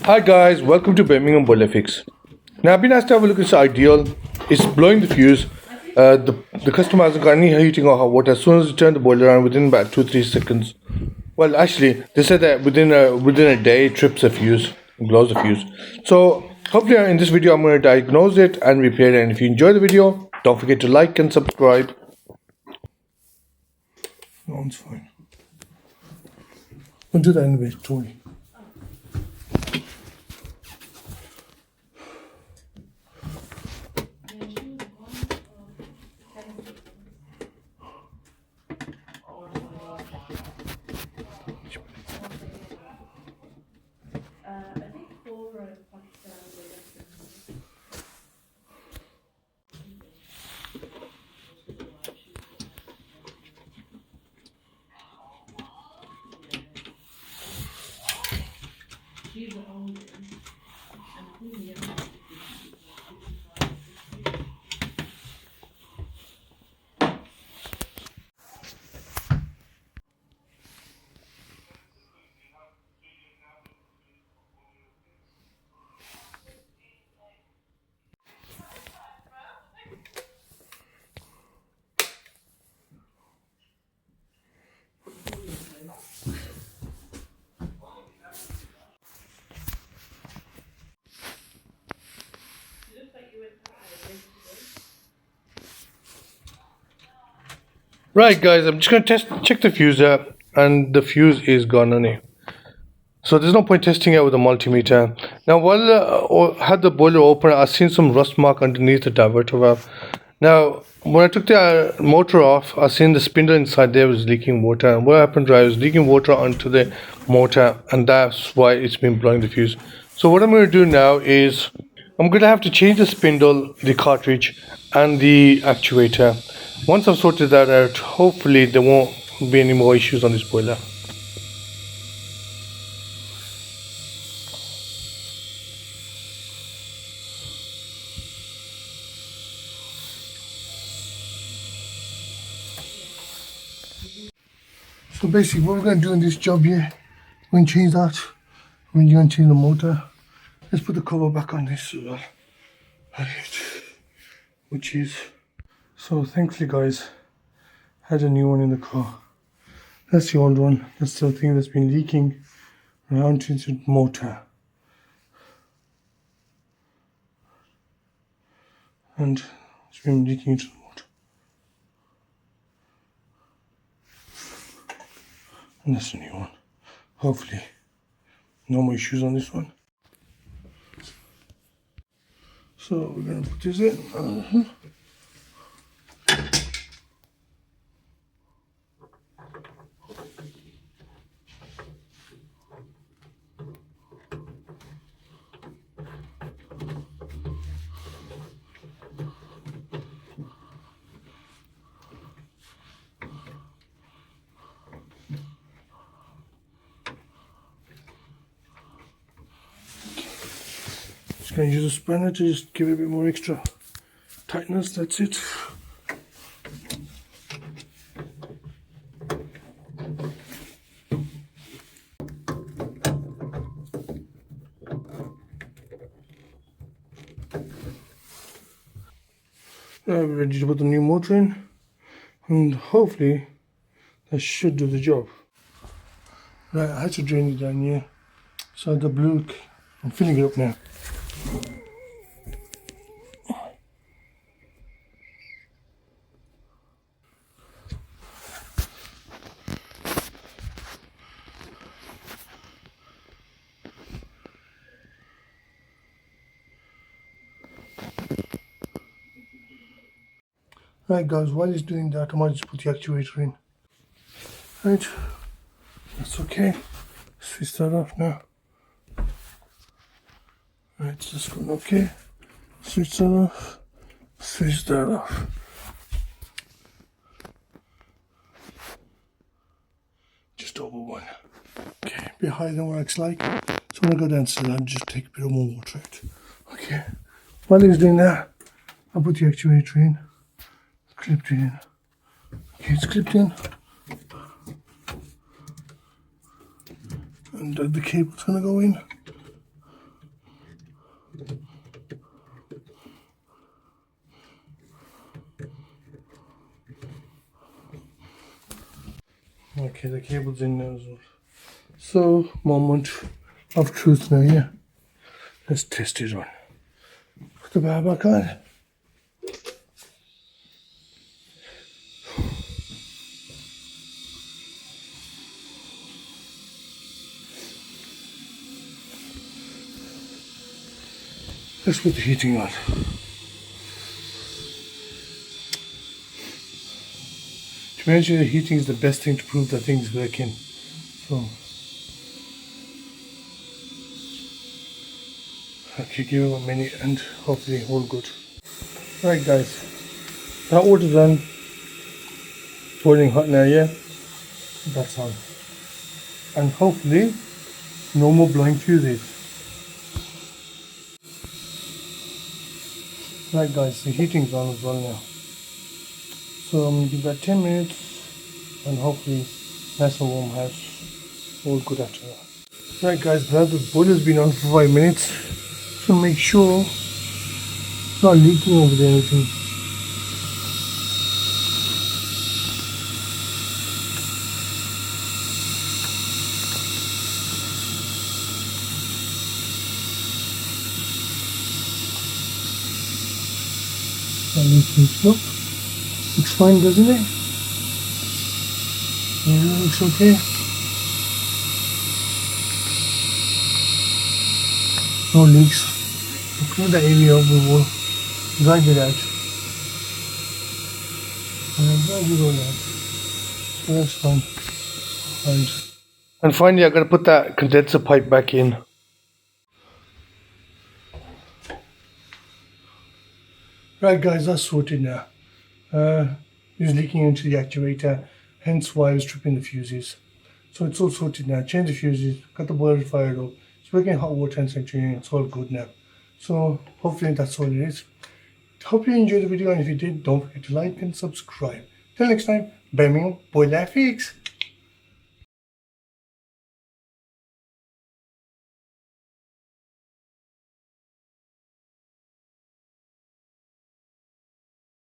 Hi guys, welcome to Birmingham Boiler Fix. Now I've been asked to have a look at this ideal. It's blowing the fuse. The customer hasn't got any heating or hot water. As soon as you turn the boiler on, within about 2-3 seconds. Well, actually, they said that within a day it trips the fuse, blows the fuse. So hopefully in this video I'm going to diagnose it and repair it. And if you enjoy the video, don't forget to like and subscribe. That one's fine. We'll do that in a bit, Tony. Right guys, I'm just going to check the fuse out, and the fuse is gone on it. So there's no point testing it with a multimeter. Now while I had the boiler open, I've seen some rust mark underneath the diverter valve. Now when I took the motor off, I seen the spindle inside there was leaking water, and what happened, I was leaking water onto the motor, and that's why it's been blowing the fuse. So what I'm going to do now is I'm going to have to change the spindle, the cartridge and the actuator. Once I've sorted that out, hopefully there won't be any more issues on this boiler. So basically what we're going to do in this job here, we're going to change that, we're going to change the motor. Let's put the cover back on this as well. Which is, so thankfully guys, I had a new one in the car. That's the old one. That's the thing that's been leaking around into the motor. And it's been leaking into the motor. And that's the new one. Hopefully, no more issues on this one. So we're going to put this in. Just going to use a spanner to just give it a bit more extra tightness. That's it. Now we're ready to put the new motor in, and hopefully that should do the job. Right, I had to drain it down here, so the blue, I'm filling it up now. Right guys, while he's doing that, I might just put the actuator in. Right, that's okay. Switch that off now. Right, that's going okay. Switch that off. Switch that off. Just over one. Okay, a bit higher than what it's like. So when I go downstairs, I'll just take a bit of more water out. Okay, while he's doing that, I'll put the actuator in. Clipped in. Okay, it's clipped in. And the cable's gonna go in. Okay, the cable's in there as well. So, moment of truth now, yeah. Let's test it on. Put the bar back on. Let's put the heating on. To be honest, the heating is the best thing to prove that things working. So, okay, give it a minute and hopefully all good. Right, guys, that water's on. Boiling hot now, yeah. That's on, and hopefully no more blowing fuses. Right, guys, the heating's on as well now. So I'm gonna give that 10 minutes and hopefully nice and warm house. All good after that. Right, guys, now the boiler's been on for 5 minutes. So make sure it's not leaking over there or anything. Nope. Looks fine, doesn't it? Yeah, looks okay. No leaks. We'll clear the area up, we will drag it out. And drag it all out. So that's fine. And finally, I'm going to put that condenser pipe back in. Right, guys, that's sorted now. It's leaking into the actuator, hence why I was tripping the fuses. So it's all sorted now. Change the fuses, got the boiler fired up. It's working hot water and centering. It's all good now. So hopefully that's all it is. Hope you enjoyed the video, and if you did, don't forget to like and subscribe. Till next time, Birmingham Boiler Fix.